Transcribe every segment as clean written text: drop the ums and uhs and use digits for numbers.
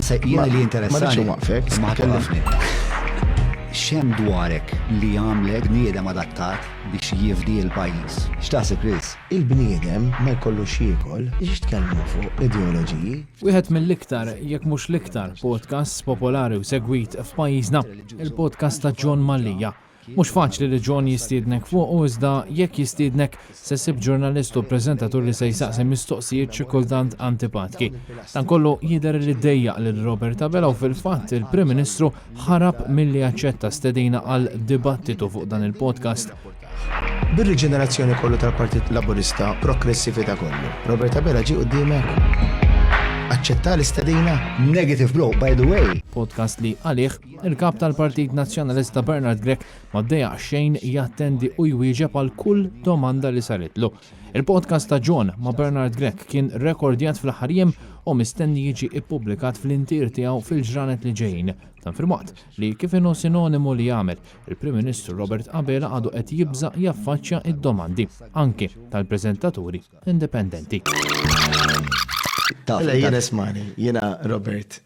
Jiena li Ma interessani. rridx waqfek, Ma tkellefni. Xem dwarek li għamlek bniedem adattat biex jifdi l-pajis? X'taħseb Chris? il-bniedem ma jkollux jiekol, biex tkellmu fuq ideoloġiji. Wieħed mill-iktar, jekk mhux l-iktar, podcast popolari u segwit f'pajjiżna, il-podcast ta' John Mallija. Mhux faċli li John jistiednek fuq u iżda jekk jistiednek se ssib ġurnalist u preżentatur li se jsaqsi mistoqsijiet xi kultant antipatki. Dan kollu jidher li ddejjaq lil Robert Abela u fil-fatt il-Prim Ministru ħarab milli aċċetta stedina għal dibattitu fuq dan il-podcast. Bir-riġenerazzjoni kollu tal-Partit Laburista progressivita kollu. Robert Abela ġie quddiemek. Aċċetta l-istedina. Negative blow, by the way. Podcast li għalih il-kap tal-Partit Nazzjonalista Bernard Grech ma ddejjaq xejn jattendi u jwieġeb għal kull domanda li saritlu. Il-podcast ta' John ma' Bernard Grech kien rekordjat fl-aħħar jiem u mistenni jiġi ippubblikat fl-intir tiegħu fil-ġranet li ġejjin. Tanfirmat li kif inhu sinonimu li jagħmel il-Prim Ministru Robert Abela għadu qed jibża' jaffaċċja id-domandi anke tal-preżentaturi indipendenti. Ella jiena smani, jiena Robert,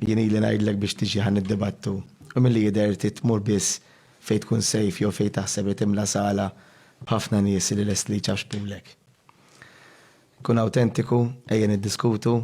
jiena li ngħidlek biex tiġi ħan id-dibattu u milli jidher titmur biss fejn tkun sejf jew fejn taħseb li timla sala b'ħafna nies li lest li ċaxpulek. Kun awtentiku, ejja niddiskutu.